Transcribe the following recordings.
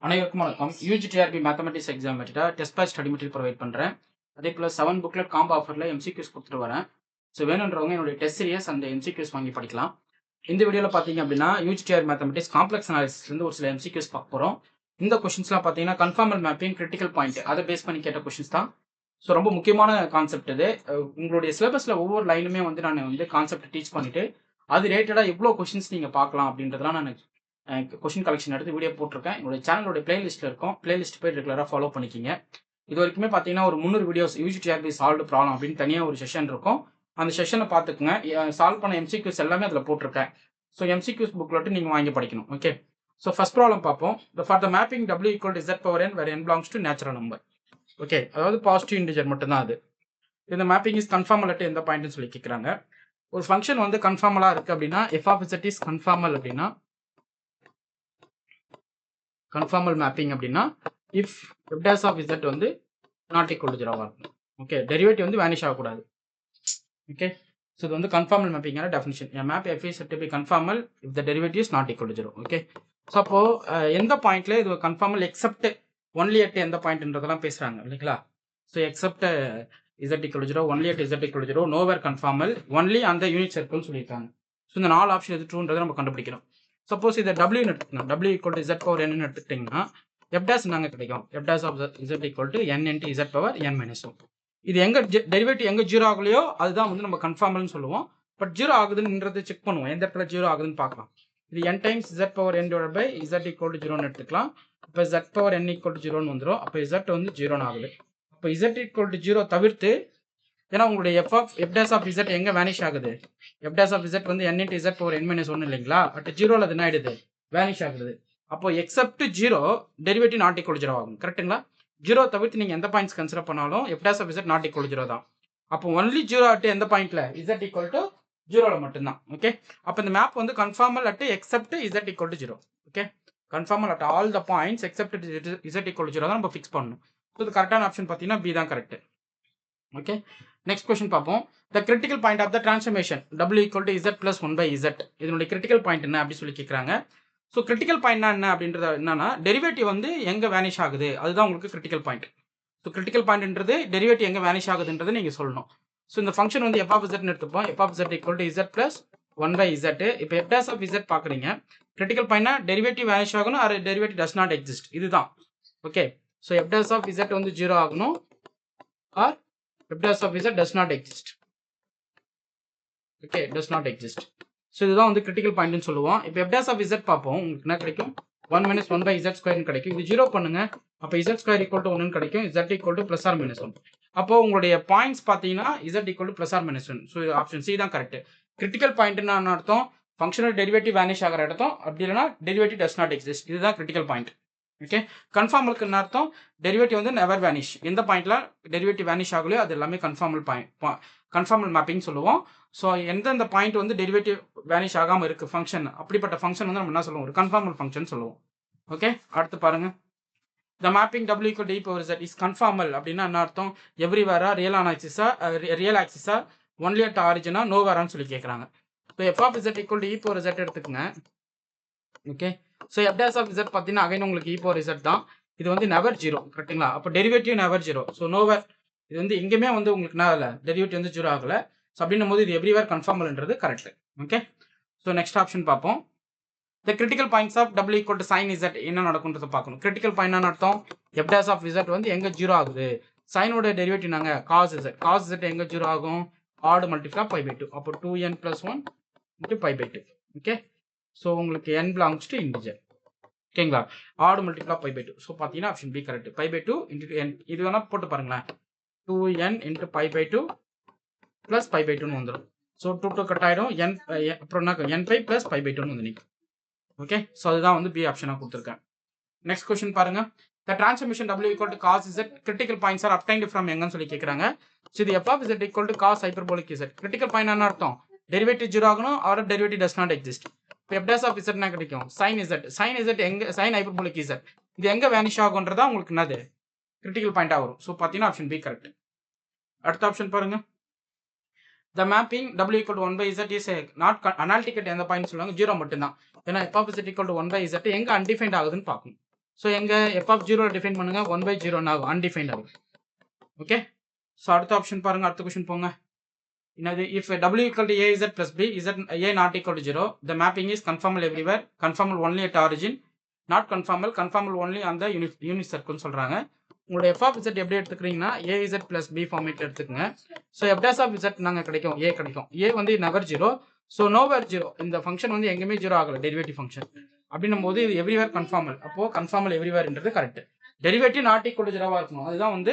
அனைவருக்கும் வணக்கம். UGTRB mathematics exam வச்சுட்டா test batch study material provide பண்ணுறேன். அதே போல் 7 புக்லெட் காம்போ ஆஃபரில் எம்சிக்யூஸ் கொடுத்துட்டு வரேன். ஸோ வேணுன்றவங்க என்னுடைய டெஸ்ட் சீரியஸ் அந்த எம்சிக்யூஸ் வாங்கி படிக்கலாம். இந்த வீடியோவில் பார்த்தீங்க அப்படின்னா யூஜிடிஆர் மேத்தமெட்டிக்ஸ் காம்ப்ளெக்ஸ் அனாலிசிஸ்லேருந்து ஒரு சில எம்சிக்யூஸ் பார்க்க போகிறோம். இந்த கொஷின்ஸ்லாம் பார்த்தீங்கன்னா கன்ஃபார்மல் மேப்பிங், கிரிட்டிக்கல் பாயிண்ட் அதை பேஸ் பண்ணி கேட்ட கொஷின்ஸ் தான். ஸோ ரொம்ப முக்கியமான கான்செப்ட் இது. உங்களுடைய சிலபஸில் ஒவ்வொரு லைனுமே நான் கான்செப்ட் டீச் பண்ணிவிட்டு அது ரிலேட்டடாக எவ்வளோ கொஷின்ஸ் நீங்கள் பார்க்கலாம் அப்படின்றதெல்லாம் நான் கொஷின் கலெக்ஷன் எடுத்து வீடியோ போட்டிருக்கேன். என்னுடைய சேனலோட பிளேலிஸ்ட்டில் இருக்கும். பிளேலிஸ்ட் போய் ரெகுலராக ஃபாலோ பண்ணிக்கிங்க. இது வரைக்குமே பார்த்தீங்கன்னா ஒரு 300 வீடியோஸ் யூஜிடிஆர்பி சால்வ்டு ப்ராப்ளம் அப்படின்னு தனியாக ஒரு செஷன் இருக்கும். அந்த செஷனை பார்த்துக்குங்க. சால்வ் பண்ண எம்சிக்யூஸ் எல்லாமே அதில் போட்டிருக்கேன். ஸோ எம்சிக்யூஸ் புக்லெட்டு நீங்கள் வாங்கி படிக்கணும். ஓகே, ஸோ ஃபர்ஸ்ட் ப்ராப்ளம் பார்ப்போம். For the mapping W = Z power n where n belongs to natural number. Okay, அதாவது பாசிட்டிவ் இன்டிஜர் மட்டும்தான் அது. இந்த மேப்பிங் இஸ் கன்ஃபார்மல் அட் எந்த பாயிண்ட்னு சொல்லி கேட்குறாங்க. ஒரு ஃபங்க்ஷன் வந்து கன்ஃபார்மலாக இருக்குது அப்படின்னா f of z is conformal அப்படின்னா கன்ஃபார்மல் மேப்பிங் அப்படின்னா if f dash of z வந்து நாட் ஈக்குவல் டு 0 இருக்கும். ஓகே, டெரிவேட்டிவ் வந்து வேனிஷ் ஆகக்கூடாது. ஓகே, ஸோ இது வந்து கன்ஃபார்மல் மேப்பிங்கான definition. a map f is said to be conformal if the derivative is not equal to 0. Okay, so அப்போ எந்த பாயிண்ட்ல இது கன்ஃபார்மல் எக்ஸப்ட் ஒன்லி அட் எந்த பாயிண்ட்ன்றதெல்லாம் பேசுறாங்க இல்லைங்களா? So accept z equal to 0, only at z equal to 0, nowhere conformal, only அந்த unit சர்க்கிள்னு சொல்லியிருக்காங்க. So இந்த 4 ஆப்ஷன் எது ட்ரூன்றதை நம்ம கண்டுபிடிக்கிறோம். சப்போஸ் இதை W எடுத்துக்கணும், W equal to z power n எடுத்துக்கிட்டிங்கன்னா f dash நாங்க கிடைக்கும். f dash of z equal to n into z power n minus 1. இது எங்க டெரிவேட்டிவ் எங்க 0 ஆகலையோ அதுதான் வந்து நம்ம கன்ஃபார்மல்னு சொல்லுவோம். பட் 0 ஆகுதுன்றது செக் பண்ணுவோம். எந்த இடத்துல 0 ஆகுதுன்னு பார்க்கலாம். இது n times z power n divided by z equal to 0 எடுத்துக்கலாம். அப்போ z power n equal to 0 வந்துடும். அப்போ z வந்து 0 ஆகுது. அப்போ z equal to 0 தவிர்த்து, ஏன்னா உங்களுடைய f dash of z எங்க வேனிஷ் ஆகுது? f dash of z வந்து n into z power n minus 1 இல்லைங்களா? அட் 0ல அது என்ன ஆயிடுது? வேனிஷ் ஆகுது. அப்போ எக்ஸப்ட் 0 டெரிவேட்டிவ் நாட் ஈக்குவல் 0 ஆகும். கரெக்ட்டுங்களா? 0 தவிர்த்து நீங்க எந்த பாயிண்ட்ஸ் கன்சிடர் பண்ணாலும் f dash of z not equal 0 தான். அப்போ ஒன்லி 0 அட் எந்த பாயிண்ட்ல? z equal to 0ல மட்டும்தான். ஓகே, அப்போ இந்த மேப் வந்து conformal at accept z equal to 0. Okay, conformal at all the points accept z equal to 0 தான் நம்ம ஃபிக்ஸ் பண்ணணும். ஸோ இது கரெக்டான ஆப்ஷன் பார்த்தீங்கன்னா பி தான் கரெக்ட். ஓகே, நெக்ஸ்ட் கொஸ்டின் பார்ப்போம். The critical point of the transformation W equal to z plus 1 by z. இதனுடைய critical point என்ன அப்படி சொல்லி கேட்குறாங்க. ஸோ கிரிட்டிக்கல் பாயிண்ட் என்ன அப்படின்றது என்னன்னா டெரிவேட்டிவ் வந்து எங்க வேனிஷ் ஆகுது அதுதான் உங்களுக்கு கிரிட்டிக்கல் பாயிண்ட். ஸோ கிரிட்டிக்கல் பாயிண்ட்ன்றது டெரிவேட்டிவ் எங்க வேனிஷ் ஆகுதுன்றது நீங்க சொல்லணும். ஸோ இந்த ஃபங்க்ஷன் வந்து f of z எடுத்துப்போம். f of z equal to z plus 1 by z. இப்போ f dash of z பார்க்குறீங்க. கிரிட்டிக்கல் பாயிண்ட்னா டெரிவேட்டிவ் வேனிஷ் ஆகணும் or derivative does not exist. இதுதான். Okay, so f dash of z வந்து 0 ஆகணும் or f dash of z does not exist. Okay, does not exist. So இதுதான் வந்து critical பாயிண்ட்னு சொல்லுவோம். இப்போ f dash of z பார்ப்போம். உங்களுக்கு என்ன கிடைக்கும்? 1 minus 1 by z square கிடைக்கும். இது 0 பண்ணுங்க. அப்போ z square equal to 1 கிடைக்கும். z equal to plus or minus 1. அப்போ உங்களுடைய பாயிண்ட்ஸ் பார்த்தீங்கன்னா z equal to plus or minus 1. So option C தான் கரெக்ட். கிரிட்டிக்கல் பாயிண்ட்னா அர்த்தம் ஃபங்க்ஷனல் டெரிவேட்டிவ் வேனிஷ் ஆகிற இடத்தம், அப்படி இல்லைனா டெரிவேட்டிவ் டஸ் நாட் எக்ஸிஸ்ட். இதுதான் கிரிட்டிக்கல் பாயிண்ட். ஓகே, கன்ஃபார்மலுக்கு என்ன அர்த்தம்? டெரிவேட்டிவ் வந்து நெவர் வேனிஷ். எந்த பாயிண்ட்ல டெரிவேட்டிவ் வேனிஷ் ஆகலையோ அது எல்லாமே கன்ஃபார்மல் பாயிண்ட், கன்ஃபார்மல் மேப்பிங் சொல்லுவோம். ஸோ எந்தெந்த பாயிண்ட் வந்து டெரிவேட்டிவ் வேனிஷ் ஆகாமல் இருக்கு ஃபங்க்ஷன், அப்படிப்பட்ட ஃபங்க்ஷன் வந்து நம்ம என்ன சொல்லுவோம்? ஒரு கன்ஃபார்மல் ஃபங்க்ஷன் சொல்லுவோம். ஓகே, அடுத்து பாருங்க. The mapping W equal to e power z is conformal அப்படின்னா என்ன அர்த்தம்? எவ்ரிவேரா, ரியல் ஆக்சிஸா, ஒன்லி அட் ஆரிஜினா, நோவேரான்னு சொல்லி கேட்குறாங்க. இப்போ f of z equal to e power z எடுத்துக்கங்க. Okay, so f dash of z பார்த்தீங்கன்னா அகைன் உங்களுக்கு e power z தான். இது வந்து நெவர் 0. கரெக்டுங்களா? அப்போ டெரிவேட்டிவ் நெவர் 0. ஸோ நோவேர் இது வந்து எங்கேயுமே வந்து உங்களுக்கு என்ன ஆகல, டெரிவேட்டிவ் வந்து 0 ஆகல. ஸோ அப்படின்னும் போது இது எவ்ரிவேர் கன்ஃபார்மல்ன்றது correct. Okay, so next option பார்ப்போம். The critical points of W equal to sin z என்ன நடக்கும்ன்றதை பார்க்கணும். கிரிட்டிக்கல் பாயிண்ட் அர்த்தம் f dash of z வந்து எங்க 0 ஆகுது? சைனோட டெரிவேட்டிவ் நாங்க cos z. cos z எங்க 0 ஆகும்? Odd multiply by by 2. அப்போ 2n plus 1 into pi by 2. Okay, so உங்களுக்கு n belongs to integer. ஓகேங்களா? Odd multiply by by 2. So பார்த்தீங்கன்னா option B correct. Pi by 2 into n. இது வேணா போட்டு பாருங்களேன். 2n into pi by 2 plus pi by 2 வந்துடும். So 2 cut ஆயிடும். n அப்புறம் என்ன n pi plus pi by 2 வந்து நிற்கும். ஓகே, ஸோ அதுதான் வந்து பி ஆப்ஷனாக கொடுத்துருக்கேன். நெக்ஸ்ட் கொஸ்டின் பாருங்க. The transformation W equal to cos z critical points are obtained from எங்கன்னு சொல்லி கேட்குறாங்க. ஸோ இது f of z equal to cos hyperbolic z. Critical point என்ன அர்த்தம்? டெரிவேட்டிவ் 0 ஆகணும் or derivative does not exist. இப்போ f dash of z என்ன கிடைக்கும்? sin z. sin z எங்க? sin hyperbolic z. இது எங்க வேனிஷ் ஆகுன்றதா உங்களுக்கு என்னது? கிரிட்டிக்கல் பாயிண்டா வரும். ஸோ பார்த்தீங்கன்னா ஆப்ஷன் பி கரெக்ட். அடுத்த ஆப்ஷன் பாருங்க. The mapping W equal to 1 by z is not analytic at எந்த பாயிண்ட் சொல்லுவாங்க? 0 மட்டும்தான். ஏன்னா f of z equal to 1 by z எங்க அன்டிஃபைன்ட் ஆகுதுன்னு பார்க்கணும். ஸோ எங்கள் எஃப் ஆஃப் ஜீரோ டிஃபைன் பண்ணுங்கள் 1/0 ஆகும் அன்டிஃபைன்ட் ஆகும். ஓகே, ஸோ அடுத்த ஆப்ஷன் பாருங்கள், அடுத்த கொஷின் போங்க. என்னது if w equal to az plus b z a not equal to 0 the mapping is conformal everywhere, conformal only at origin, not conformal only on the unit circle சொல்றாங்க. உங்களோட f of z எப்படி எடுத்துக்கிறீங்கன்னா az plus b ஃபார்மேட்ல எடுத்துக்கங்க. So f dash of z நாங்கள் கிடைக்கும் a கிடைக்கும். a வந்து never 0, so nowhere 0. இந்த function வந்து எங்கேயுமே 0 ஆகல டெரிவேட்டிவ் ஃபங்க்ஷன் அப்படின்னும் போது இது எவ்ரிவேர் கன்ஃபார்மல். அப்போ கன்ஃபார்மல் எவ்ரிவேர்ன்றது correct. Derivative not equal to 0 இருக்கணும், அதுதான் வந்து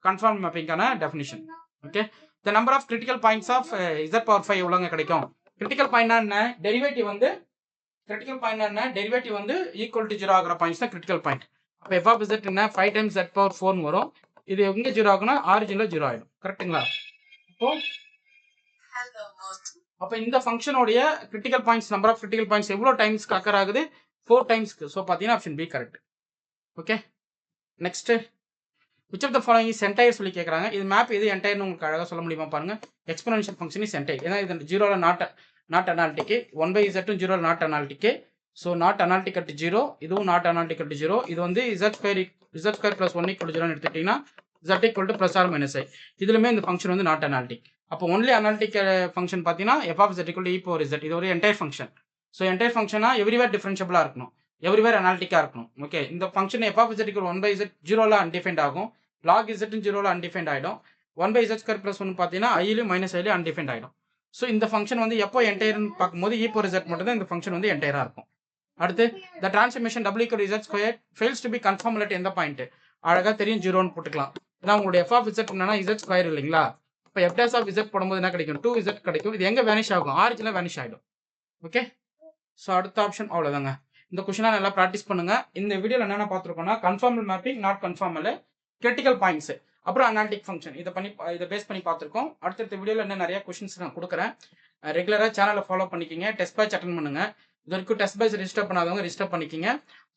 கன்ஃபார்ம் மேப்பிங்கான definition. Okay, the number of critical points of z power 5 எவ்வளோங்க கிடைக்கும்? கிரிட்டிக்கல் பாயிண்ட் என்ன? டெரிவேட்டிவ் வந்து கிரிட்டிக்கல் பாயிண்ட் என்ன? டெரிவேட்டிவ் வந்து ஈக்குவல் டு 0 ஆகிற பாயிண்ட்ஸ் தான் கிரிட்டிக்கல் பாயிண்ட். அப்போ f of z என்ன 5 times z power 4 வரும். இது எங்கே 0 ஆகுனா ஆரிஜினில் 0 ஆகிடும். கரெக்டுங்களா? அப்போ இந்த ஃபங்க்ஷனுடைய critical points number of critical points எவ்வளோ டைம்ஸ்க்கு அக்கர் ஆகுது? 4 டைம்ஸ்க்கு. ஸோ பார்த்தீங்கன்னா option B correct. Okay, next which of the following is entire சொல்லி கேட்குறாங்க. இது மேப் எது என்டையர்னு உங்களுக்கு அழகாக சொல்ல முடியுமா பாருங்க. Exponential function is entire. ஏன்னா இது 0ல நாட் அனாலிட்டிக்கு, 1/z 0ல not analytic. So not analytic at 0, இதுவும் நாட் அனாலிட்டிக் அட் 0. இது வந்து z ஸ்கொயர் + 1 = 0ன்னு எடுத்துக்கிட்டிங்கன்னா z = +or - i. இதுலுமே இந்த ஃபங்க்ஷன் வந்து நாட் அனாலிட்டிக். அப்போ ஒன்லி அனாலிட்டிக் ஃபங்க்ஷன் பார்த்தீங்கன்னா f of z = e power z. இது ஒரு என்டையர் ஃபங்க்ஷன். ஸோ என்டையர் ஃபங்க்ஷனா எவ்ரிவேர் டிஃபரன்ஷியபிளாக இருக்கணும், எவ்ரிவேர் அனாலிட்டிக்காக இருக்கணும். ஓகே, இந்த function f of z = 1/z 0ல அன்டிஃபைன்ட் ஆகும், log z 0ல அன்டிஃபைன்ட் ஆகிடும். 1/z² + 1 பார்த்தீங்கன்னா ஐலையும் -iலையும் அன்டிஃபைன்ட் ஆகிடும். ஸோ இந்த ஃபங்க்ஷன் வந்து எப்போ என்டையர்னு பார்க்கும்போது e power z மட்டும் தான் இந்த ஃபங்க்ஷன் வந்து என்டையராக இருக்கும். அடுத்து the transformation w = z² fails to be conformal at எந்த பாயிண்ட்? அழகாக தெரியும், 0ன்னு போட்டுக்கலாம். ஏன்னா உங்களுடைய f of z என்னன்னா z² இல்லைங்களா? இப்போ f dash of z போடும்போது என்ன கிடைக்கும்? 2z கிடைக்கும். இது எங்கே வேனிஷ் ஆகும்? ஆரிஜினில் வேனிஷ் ஆகிடும். ஓகே, ஸோ அடுத்த ஆப்ஷன் அவ்வளோதாங்க. இந்த கொஷினாக நல்லா ப்ராக்டிஸ் பண்ணுங்க. இந்த வீடியோவில் என்னென்ன பார்த்துருக்கோம்னா conformal mapping, not conformal, critical points, அப்புறம் அனாலிட்டிக் ஃபங்க்ஷன், இதை பேஸ் பண்ணி பார்த்துருக்கோம். அடுத்தடுத்த வீடியோவில் இன்னும் நிறைய கொஷின்ஸ் நான் கொடுக்குறேன். ரெகுலராக சேனலை ஃபாலோ பண்ணிக்கிங்க, டெஸ்ட் பேட்ச் அட்டன் பண்ணுங்க. இது வரைக்கும் டெஸ்ட் பேட்ச் ரிஜிஸ்டர் பண்ணாதவங்க ரிஜிஸ்டர் பண்ணிக்கிங்க.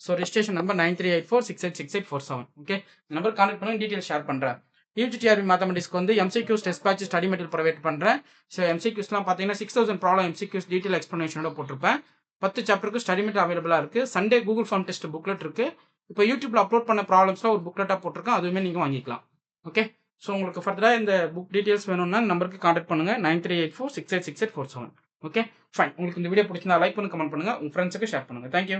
So registration number 9384686847. ஓகே, இந்த நம்பர் கான்டெக்ட் பண்ணுங்க, டீட்டெயில் ஷேர் பண்ணுறேன். UGTRB மேத்தமெட்டிக்ஸ்க்கு வந்து MCQs test batch study material provide பண்ணுறேன். ஸோ MCQஸ்லாம் பார்த்தீங்கன்னா 6000 ப்ராப்ளம் MCQs டீட்டெயில் எக்ஸ்ப்ளனேஷனோட போட்டிருப்பேன். 10 சாப்டருக்கு ஸ்டடி மெட்டீரியல் அவைலபிளாக இருக்குது. Sunday Google form test booklet இருக்குது. இப்போ யூடியூப்ல அப்லோட் பண்ண ப்ராப்ளம்ஸ்லாம் ஒரு புக்லெட்டாக போட்டிருக்கேன், அதுவுமே நீங்கள் வாங்கிக்கலாம். ஓகே, ஸோ உங்களுக்கு ஃபர்தராக இந்த புக் டீட்டெயில்ஸ் வேணும்னா நம்பருக்கு கான்டெக்ட் பண்ணுங்கள், 9384686847. Okay, fine. உங்களுக்கு இந்த வீடியோ பிடிச்சிருந்தா லைக் பண்ணுங்க, கமெண்ட் பண்ணுங்கள், உங்கள் ஃப்ரெண்ட்ஸுக்கு ஷேர் பண்ணுங்கள். தேங்க்யூ.